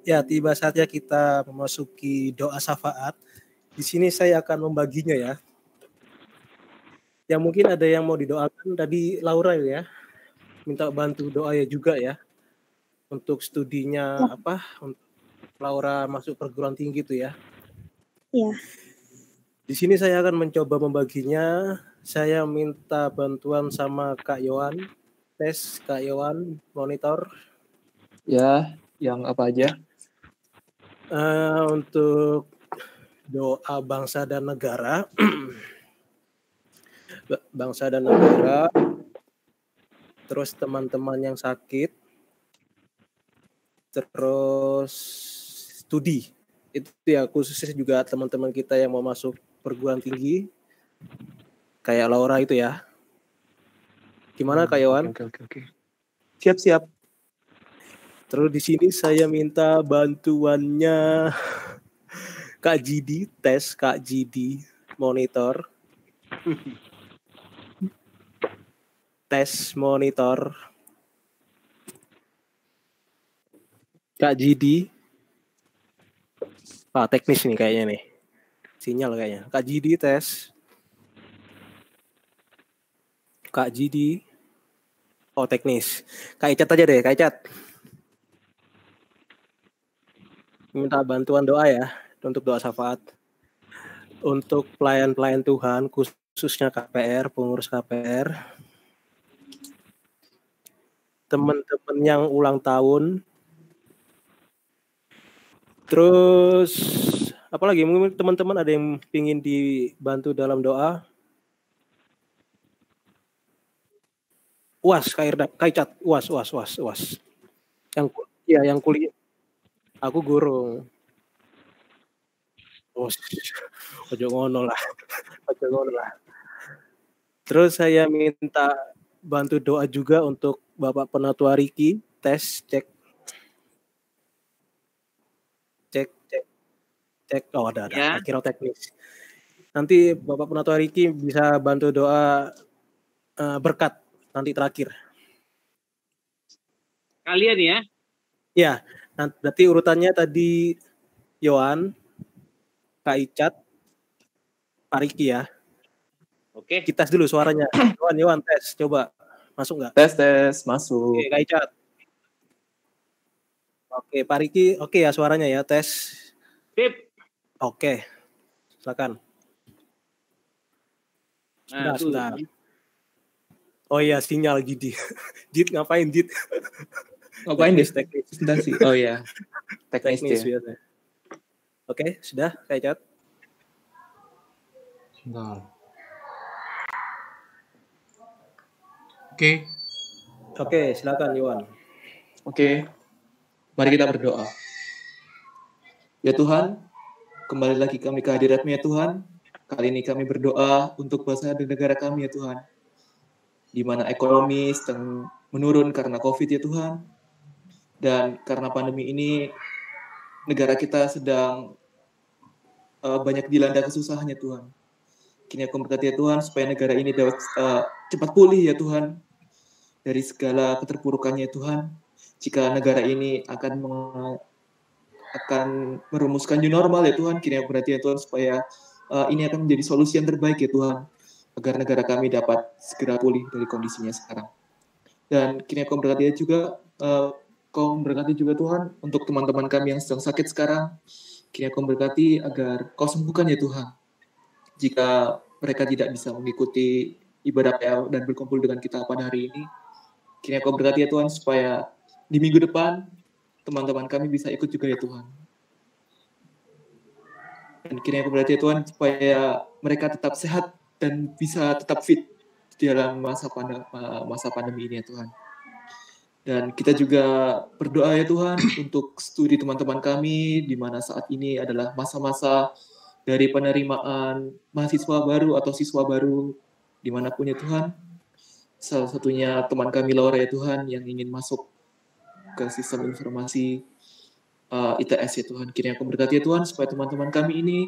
Ya, tiba saatnya kita memasuki doa syafaat. Di sini saya akan membaginya ya. Yang mungkin ada yang mau didoakan tadi Laura ya. Minta bantu doa ya juga ya. Untuk studinya untuk Laura masuk perguruan tinggi itu ya. Iya. Di sini saya akan mencoba membaginya. Saya minta bantuan sama Kak Yohan. Tes Kak Yohan, monitor. Ya, yang apa aja? Untuk doa bangsa dan negara. Bangsa dan negara. Terus teman-teman yang sakit. Terus studi. Itu ya khususnya juga teman-teman kita yang mau masuk perguruan tinggi. Kayak Laura itu ya. Gimana Kak Yohan? Oke. Siap. Terus di sini saya minta bantuannya Kak Jidi, tes Kak Jidi, monitor. Tes monitor. Kak Jidi. Teknis nih kayaknya nih. Sinyal kayaknya. Kak Jidi tes. Kak Jidi. Teknis. Kak Icat aja deh, Kak Icat. Minta bantuan doa ya untuk doa syafaat untuk pelayan-pelayan Tuhan khususnya KPR, pengurus KPR, teman-teman yang ulang tahun, terus apalagi mungkin teman-teman ada yang ingin dibantu dalam doa. UAS Kak Icat, UAS. Yang kuliah. Aku guru. Ojo ngono lah. Terus saya minta bantu doa juga untuk Bapak Penatua Riki. Tes, cek. Oh, ada. Ya. Akhirnya teknis. Nanti Bapak Penatua Riki bisa bantu doa berkat nanti terakhir. Kalian ya? Ya. Berarti urutannya tadi Yohan, Kak Icat, Pak Riki ya. Oke. Kita tes dulu suaranya. Yohan tes, coba masuk nggak? Tes masuk. Oke, Kak Icat. Oke, Pak Riki, oke ya suaranya ya, tes. Sip. Oke, silakan. Sudah. Oh iya, sinyal Jidi. Jid ngapain Jid? Ngapain deh? Teknis. Presentasi. Oh ya, teknis ya. Biasa. Oke, sudah Kak Icat. Oke, silakan Yohan. Oke, mari kita berdoa. Ya Tuhan, kembali lagi kami ke hadirat-Mu ya Tuhan. Kali ini kami berdoa untuk bangsa dan negara kami ya Tuhan. Di mana ekonomi sedang menurun karena COVID ya Tuhan. Dan karena pandemi ini, negara kita sedang banyak dilanda kesusahan ya Tuhan. Kini aku berkati ya Tuhan, supaya negara ini dapat cepat pulih ya Tuhan. Dari segala keterpurukannya ya Tuhan. Jika negara ini akan merumuskan new normal ya Tuhan, kini aku berkati ya Tuhan, supaya ini akan menjadi solusi yang terbaik ya Tuhan. Agar negara kami dapat segera pulih dari kondisinya sekarang. Dan kini aku berkati juga, Kau memberkati juga Tuhan untuk teman-teman kami yang sedang sakit sekarang. Kini aku memberkati agar Kau sembuhkan ya Tuhan. Jika mereka tidak bisa mengikuti ibadah PL dan berkumpul dengan kita pada hari ini, kini aku memberkati ya Tuhan supaya di minggu depan teman-teman kami bisa ikut juga ya Tuhan. Dan kini aku memberkati ya Tuhan supaya mereka tetap sehat dan bisa tetap fit di dalam masa pandemi ini ya Tuhan. Dan kita juga berdoa ya Tuhan untuk studi teman-teman kami, di mana saat ini adalah masa-masa dari penerimaan mahasiswa baru atau siswa baru dimanapun ya Tuhan. Salah satunya teman kami Laura ya Tuhan yang ingin masuk ke sistem informasi ITS ya Tuhan. Kiranya Kau berkati ya Tuhan supaya teman-teman kami ini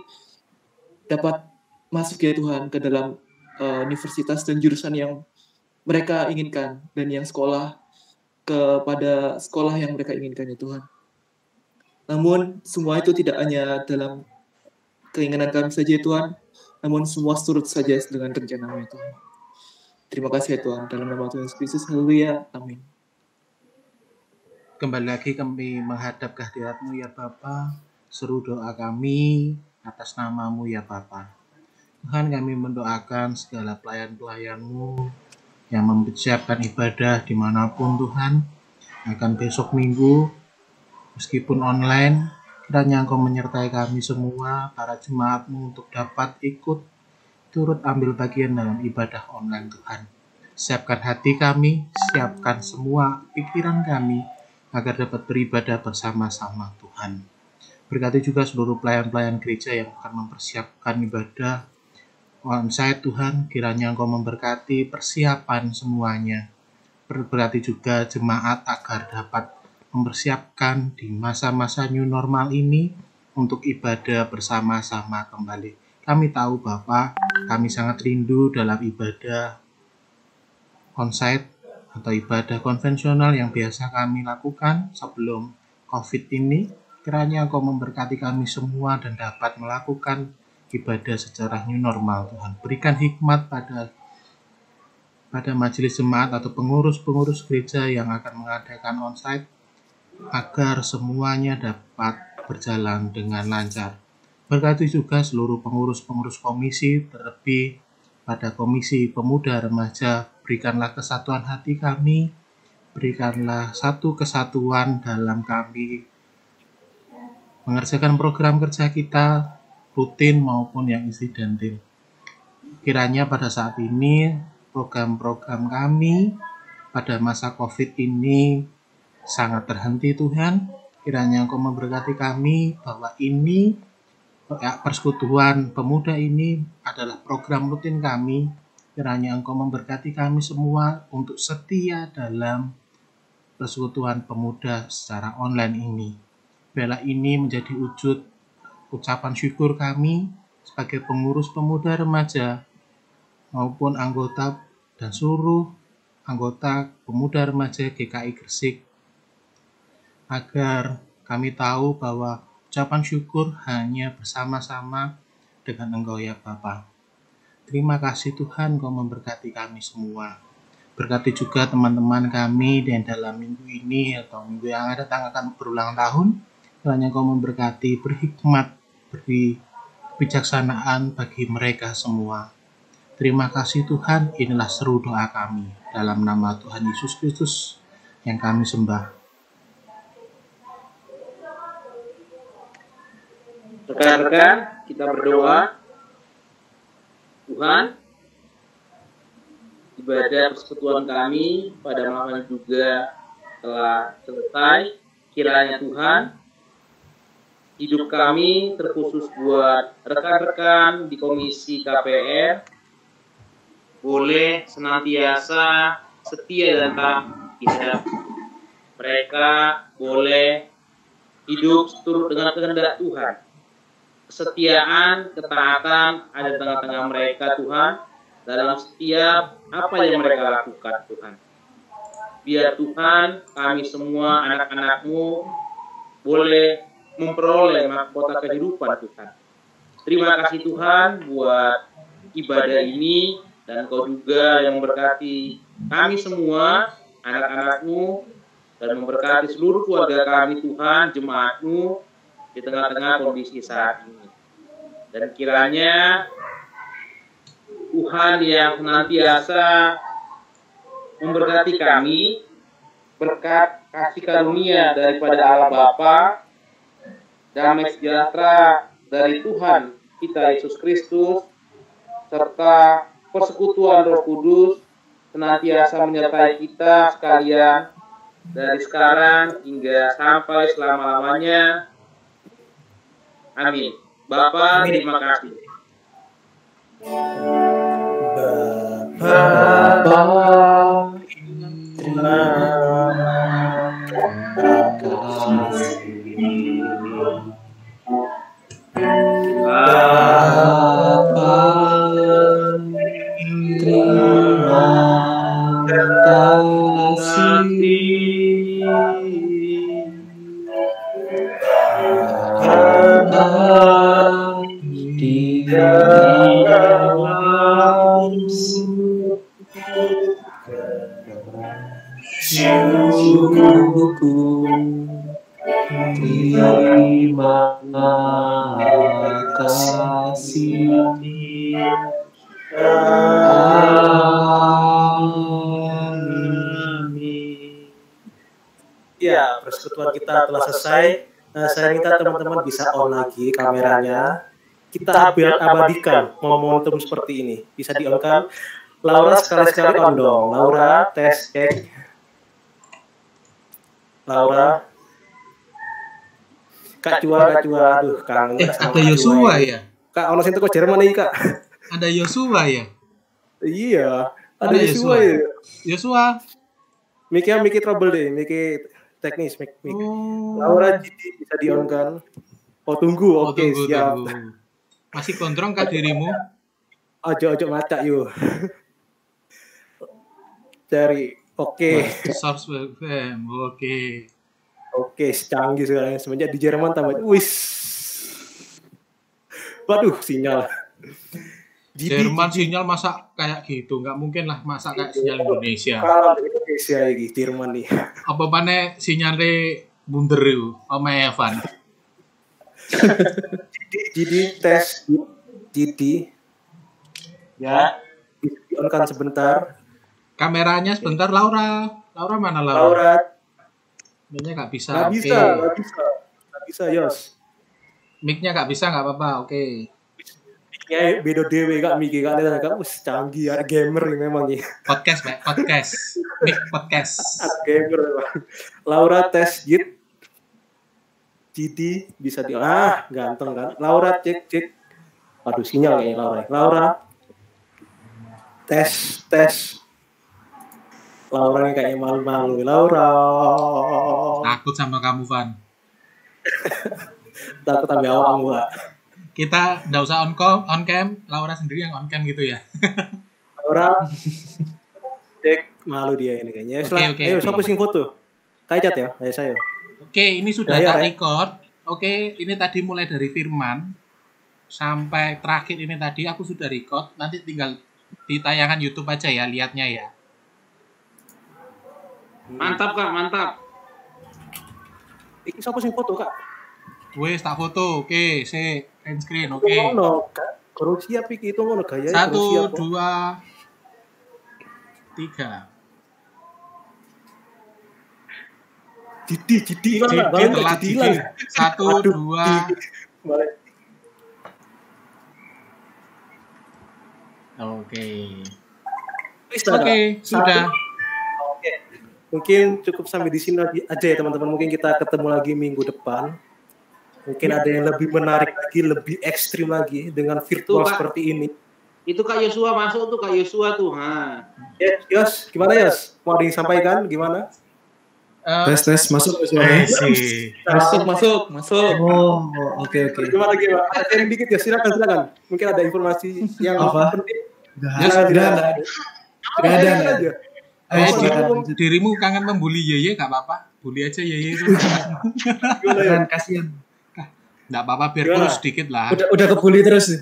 dapat masuk ya Tuhan ke dalam universitas dan jurusan yang mereka inginkan dan yang sekolah kepada sekolah yang mereka inginkan ya Tuhan. Namun semua itu tidak hanya dalam keinginan kami saja ya Tuhan, namun semua surut saja dengan rencana-Mu ya Tuhan. Terima kasih ya Tuhan, dalam nama Tuhan Yesus Kristus, haleluya, amin. Kembali lagi kami menghadap kehadirat-Mu ya Bapa, seru doa kami atas nama-Mu ya Bapa. Tuhan, kami mendoakan segala pelayan-pelayan-Mu yang mempersiapkan ibadah dimanapun Tuhan, akan besok Minggu, meskipun online, kiranya Engkau menyertai kami semua, para jemaat-Mu untuk dapat ikut turut ambil bagian dalam ibadah online Tuhan. Siapkan hati kami, siapkan semua pikiran kami, agar dapat beribadah bersama-sama Tuhan. Berkati juga seluruh pelayan-pelayan gereja yang akan mempersiapkan ibadah onsite Tuhan, kiranya Engkau memberkati persiapan semuanya. Berkati juga jemaat agar dapat mempersiapkan di masa-masa new normal ini untuk ibadah bersama-sama kembali. Kami tahu Bapa, kami sangat rindu dalam ibadah onsite atau ibadah konvensional yang biasa kami lakukan sebelum COVID ini. Kiranya Engkau memberkati kami semua dan dapat melakukan ibadah secara new normal Tuhan. Berikan hikmat pada majelis jemaat atau pengurus-pengurus gereja yang akan mengadakan onsite agar semuanya dapat berjalan dengan lancar. Berkati juga seluruh pengurus-pengurus komisi, terlebih pada Komisi Pemuda Remaja, berikanlah kesatuan hati kami, berikanlah satu kesatuan dalam kami mengerjakan program kerja kita, rutin maupun yang insidental. Kiranya pada saat ini program-program kami pada masa COVID ini sangat terhenti Tuhan. Kiranya Engkau memberkati kami bahwa ini persekutuan pemuda ini adalah program rutin kami. Kiranya Engkau memberkati kami semua untuk setia dalam persekutuan pemuda secara online ini. Biarlah ini menjadi wujud ucapan syukur kami sebagai pengurus pemuda remaja maupun anggota dan seluruh anggota pemuda remaja GKI Gresik, agar kami tahu bahwa ucapan syukur hanya bersama-sama dengan Engkau ya Bapa. Terima kasih Tuhan, Engkau memberkati kami semua. Berkati juga teman-teman kami yang dalam minggu ini atau minggu yang akan datang akan berulang tahun. Kiranya Engkau memberkati, berhikmat, beri kebijaksanaan bagi mereka semua. Terima kasih Tuhan, inilah seru doa kami. Dalam nama Tuhan Yesus Kristus yang kami sembah. Rekan-rekan, kita berdoa. Tuhan, ibadah persekutuan kami pada malam ini juga telah selesai. Kiranya Tuhan, hidup kami terkhusus buat rekan-rekan di Komisi KPR boleh senantiasa setia dan taat hidup. Mereka boleh hidup seturut dengan kehendak Tuhan. Kesetiaan, ketaatan ada di tengah-tengah mereka Tuhan, dalam setiap apa yang mereka lakukan Tuhan. Biar Tuhan, kami semua anak-anak-Mu boleh memperoleh mahkota kehidupan Tuhan. Terima kasih Tuhan buat ibadah ini, dan Kau juga yang memberkati kami semua, anak-anak-Mu, dan memberkati seluruh keluarga kami Tuhan, jemaat-Mu di tengah-tengah kondisi saat ini. Dan kiranya Tuhan yang senantiasa memberkati kami, berkat kasih karunia daripada Allah Bapa, damai sejahtera dari Tuhan kita Yesus Kristus, serta persekutuan Roh Kudus senantiasa menyertai kita sekalian dari sekarang hingga sampai selama-lamanya. Amin. Bapa, terima kasih. Bapa, terima kasih. Bapa, terima kasih. Bapa di dalam syukurku, terima kasih. Amin. Ya, persekutuan kita telah selesai. Saya minta teman-teman bisa on lagi kameranya. Kita abadikan momentum seperti ini. Bisa di-on-kan. Laura sekali-sekali on dong. Laura, tes, cek. Laura. Kak Cua, aduh kangen. Ada Yosua ya? Kak, ono sing teko Jerman nih, Kak. Ada Yosua ya? Iya, ada Yosua ya. Yosua. Miki trouble deh, Miki teknis, Mik. Laura jadi bisa di-on kan? Oh tunggu, oke, siap. Tunggu. Masih gondrong kah dirimu? Ojo mata yuk. Cari, oke. Source FM, oke. Oke, secanggih sekarang semenjak di Jerman tambah. Wis. Waduh, sinyal. Jerman sinyal masa kayak gitu, nggak mungkin lah masa kayak sinyal Indonesia. Kalau Indonesia ini Jerman nih. Apa mana sinyalnya bunder itu, Om Evan? Jadi tes Didi. Ya. Di-on-kan sebentar. Kameranya sebentar, Laura. Laura mana Laura? Laura. Mic-nya nggak bisa. Nggak bisa, Yos. Mic-nya nggak bisa, nggak apa-apa, oke. Mic-nya bedo dewe Kak, Miki Kak, canggih ya, gamer nih memang nih. Podcast. Mic podcast. Gamer memang. Laura tes Git. Didi bisa ganteng kan. Laura cek. Aduh sinyal kayaknya Laura. Tes. Laura yang kayaknya malu-malu. Laura. Takut sama kamu, Van. Takut ambil awakmu, Pak. Kita nggak usah on cam, Laura sendiri yang on cam gitu ya. Laura. Cek malu dia ini kayaknya. Oke. Ayo, siapa sing foto? Kayak ya, saya. Oke, ini sudah tak record. Oke, ini tadi mulai dari Firman sampai terakhir ini tadi aku sudah record. Nanti tinggal di tayangan YouTube aja ya, lihatnya ya. Mantap Kak, mantap. Iki siapa sing foto Kak? Wes tak foto, oke, end screen, oke. Ngono, Kak. Kurang siap iki itu ngono gaya. 1, 2, 3. Didi telat Didi. 1, 2. Oke, sudah. Oke. Mungkin cukup sampai di sini aja ya teman-teman. Mungkin kita ketemu lagi minggu depan. Mungkin ada yang lebih menarik lagi, lebih ekstrim lagi dengan virtual seperti ini. Itu Kak Yosua masuk tuh, Kak Yosua tuh. Yos, gimana Yos? Mau disampaikan gimana? Tes masuk suaranya. Masuk. Oh, oke. Gimana? Ada sharing dikit ya, silakan. Mungkin ada informasi yang penting. Enggak ada. Dirimu kangen membuli Yeye, gak apa-apa. Bully aja Yeye. Jangan kasihan. Gak apa-apa, biar terus sedikit lah. Udah kebuli terus.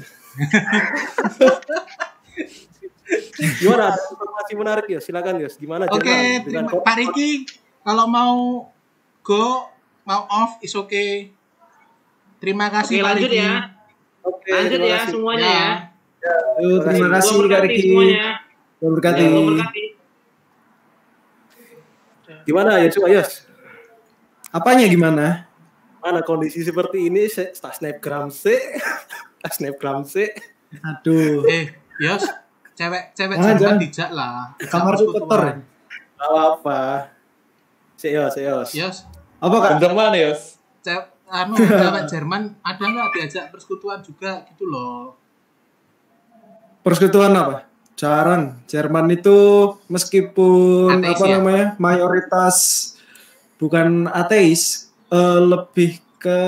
Gimana? Ada informasi menarik ya? Silakan Yos. Gimana? Oke, Pak Riki. Kalau mau go, mau off, is okay. Terima kasih. Oke, lanjut Riki. ya. Oke, lanjut ya semuanya ya. Terima kasih Kak Riki. Berkati. Gimana Yos? Apanya gimana? Mana kondisi seperti ini? Snapgram sih. Aduh. Yos, cewek jangan dijak lah. Kamar tuh kotor. Apa? Yos. Yos, Apa Kak? Bener mana, Yos? cewek Jerman ada nggak diajak persekutuan juga gitu loh? Persekutuan apa? Jarang. Jerman itu meskipun Ateis apa ya? namanya mayoritas bukan ateis, lebih ke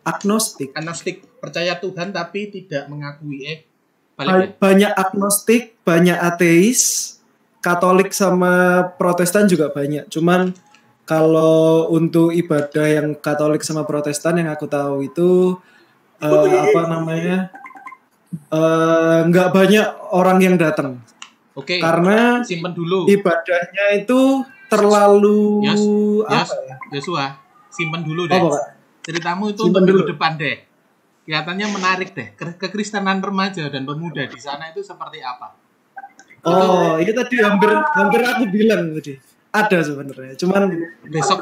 agnostik. Agnostik, percaya Tuhan tapi tidak mengakui balik ya? Banyak agnostik, banyak ateis, Katolik sama Protestan juga banyak. Cuman kalau untuk ibadah yang Katolik sama Protestan yang aku tahu itu apa namanya nggak banyak orang yang datang. Oke. Karena Simpen dulu. ibadahnya itu terlalu Yosua, simpen dulu deh. Apa, Kak? Ceritamu itu Simpen untuk minggu dulu. depan deh. Kelihatannya menarik deh. Kekristenan remaja dan pemuda di sana itu seperti apa? Oh, itu tadi hampir aku bilang tadi. Ada sebenarnya. Cuman Besok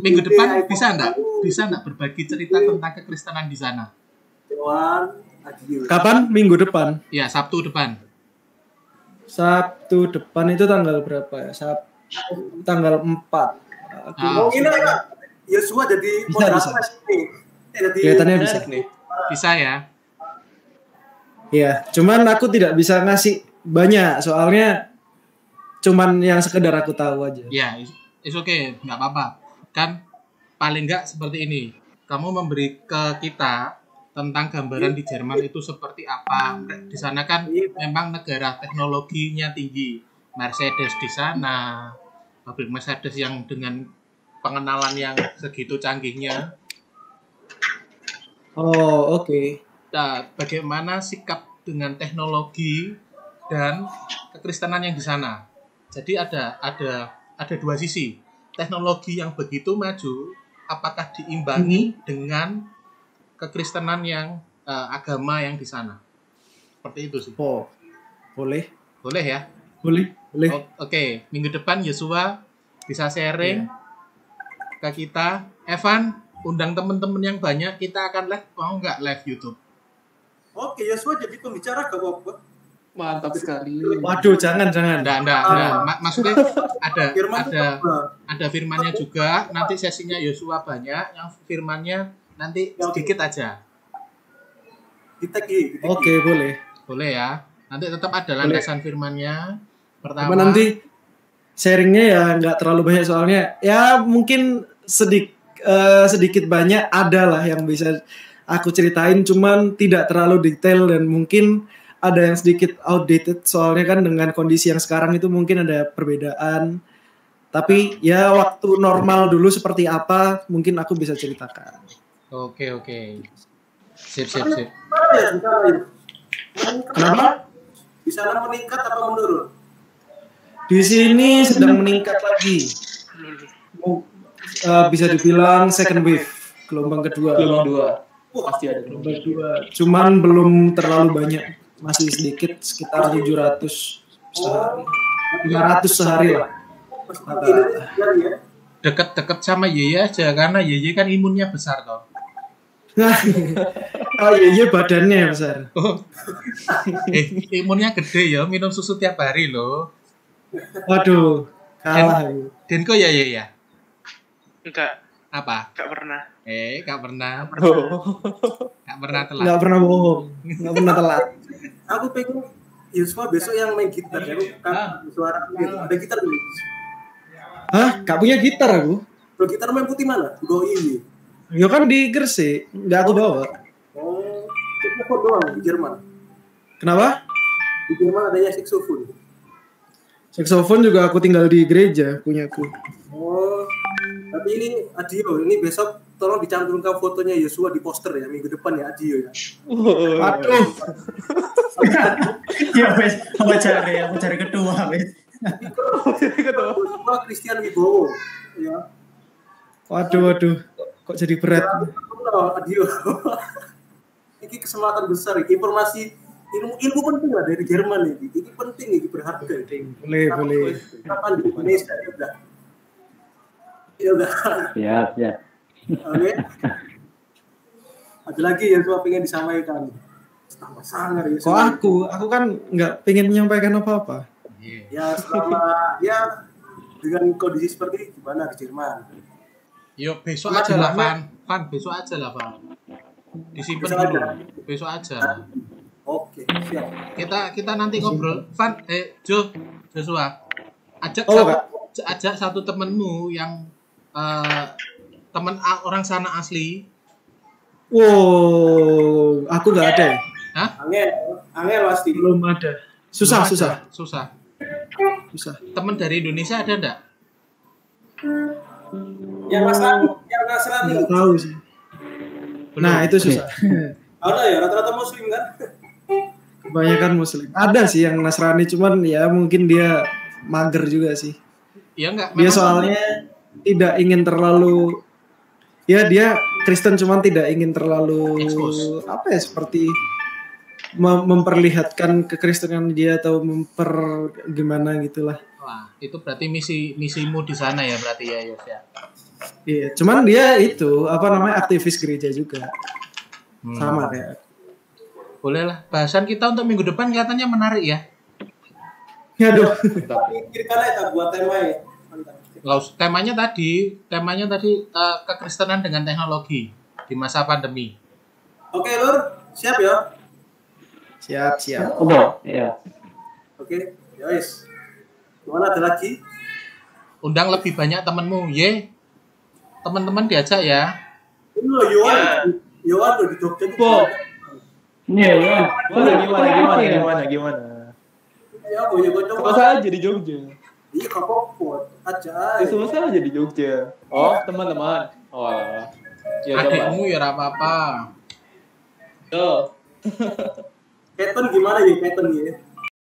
minggu depan bisa enggak berbagi cerita tentang kekristenan di sana? kapan? Minggu depan. Ya, Sabtu depan. Sabtu depan itu tanggal berapa ya? Tanggal 4. Ini Kak, Yosua jadi moderator nih. Kelihatannya bisa. Bisa ya. Iya, cuman aku tidak bisa ngasih banyak soalnya cuman yang sekedar aku tahu aja. Ya, it's okay, nggak apa-apa. Kan paling nggak seperti ini. Kamu memberi ke kita tentang gambaran di Jerman itu seperti apa. Di sana kan memang negara teknologinya tinggi. Mercedes di sana, pabrik Mercedes yang dengan pengenalan yang segitu canggihnya. Oh, oke. Nah, bagaimana sikap dengan teknologi dan kekristenan yang di sana. Jadi ada dua sisi. Teknologi yang begitu maju, apakah diimbangi dengan kekristenan yang agama yang di sana? Seperti itu sih. Oh, boleh. Boleh ya? Boleh. Oke, minggu depan Yosua bisa sharing ke kita. Evan, undang teman-teman yang banyak, kita akan live, mau nggak live YouTube? Oke, Yosua jadi pembicara gak apa-apa. Mantap sekali. Waduh, jangan. Enggak. Maksudnya ada firmannya juga. Nanti sesinya Yosua banyak, yang firmannya nanti sedikit aja. Oke, boleh. Boleh ya. Nanti tetap ada landasan firmannya. Pertama. Cuma nanti sharingnya ya nggak terlalu banyak soalnya ya mungkin sedikit banyak ada lah yang bisa aku ceritain, cuman tidak terlalu detail dan mungkin ada yang sedikit outdated soalnya kan dengan kondisi yang sekarang itu mungkin ada perbedaan. Tapi ya waktu normal dulu seperti apa mungkin aku bisa ceritakan. Oke. Sip. Kenapa? Bisa meningkat apa menurun? Di sini sedang meningkat lagi. Bisa dibilang second wave, gelombang kedua. Pasti ada gelombang kedua. Cuman belum terlalu banyak, masih sedikit, sekitar 700 sehari, 500 sehari lah. Deket-deket sama Yeye aja karena Yeye kan imunnya besar toh. Oh iya badannya besar. Imunnya gede ya, minum susu tiap hari loh. Waduh, kalah. Denko ya ya. Enggak. Apa? Enggak pernah. Enggak pernah. Enggak pernah telat. Enggak pernah bohong. Enggak pernah telat. Aku pengen Yosua besok yang main gitar ya. Kan suara gitu. Ada gitar dulu. Hah? Gak punya gitar aku. Kalau gitar main putih mana? Doi. Ya kan di Gresik, enggak aku bawa. Oh, saxophone doang di Jerman. Kenapa? Di Jerman adanya saxophone. Saxophone juga aku tinggal di gereja punyaku. Oh, tapi ini Adio, ini besok tolong dicantumkan fotonya Yosua di poster ya minggu depan ya Adio ya. Aduh. Ya wes, aku cari ketua wes. Ketua Christian Wibowo ya. Waduh. Kok jadi berat? Adio. Ini kesempatan besar, informasi ilmu penting lah dari Jerman ini. Ini penting, ini berharga. Boleh. Kapan di Indonesia ya udah. Siap. Oke. Ada lagi yang cuma pengen disampaikan. Sangar ya. Kok aku kan nggak pengen menyampaikan apa-apa. Ya selama ya dengan kondisi seperti ini gimana di Jerman? Yo besok aja lah, Van. Besok aja lah, Van. Disimpan dulu. Besok aja. Oke, siap. Kita nanti ngobrol. Van, Joshua. Ajak satu temenmu yang teman orang sana asli. Wow, aku nggak ada. Hah? Angel pasti. Belum ada. Susah. Teman dari Indonesia ada enggak? Yang Nasrani. Nggak tahu sih. Nah, itu susah. Ada ya, rata-rata muslim kan? Kebanyakan muslim. Ada sih yang Nasrani, cuman ya mungkin dia mager juga sih. Iya enggak? Dia soalnya tidak ingin terlalu, ya dia Kristen cuman tidak ingin terlalu seperti memperlihatkan kekristenan dia atau gimana gitulah. Wah, itu berarti misimu di sana ya berarti ya, Yos ya. Iya, cuman dia itu aktivis gereja juga. Sama kayak. Boleh lah, bahasan kita untuk minggu depan katanya menarik ya. Aduh. Pikirkan aja buat tema ya. Temanya tadi kekristenan dengan teknologi di masa pandemi. Oke, Lur, siap ya? Siap. Iya. Oke, guys. Gimana ada lagi? Undang lebih banyak temenmu, ye. Teman-teman diajak ya. Ini loh, Yohan tuh di Jogja tuh. Iya. Gimana? Ya, gue coba. Masa aja di Jogja. Iya, kapok aja. Semasa aja di Jogja. Oh, teman-teman. Oh, ya, adikmu ya apa-apa. Keton gimana ya, Keton ya?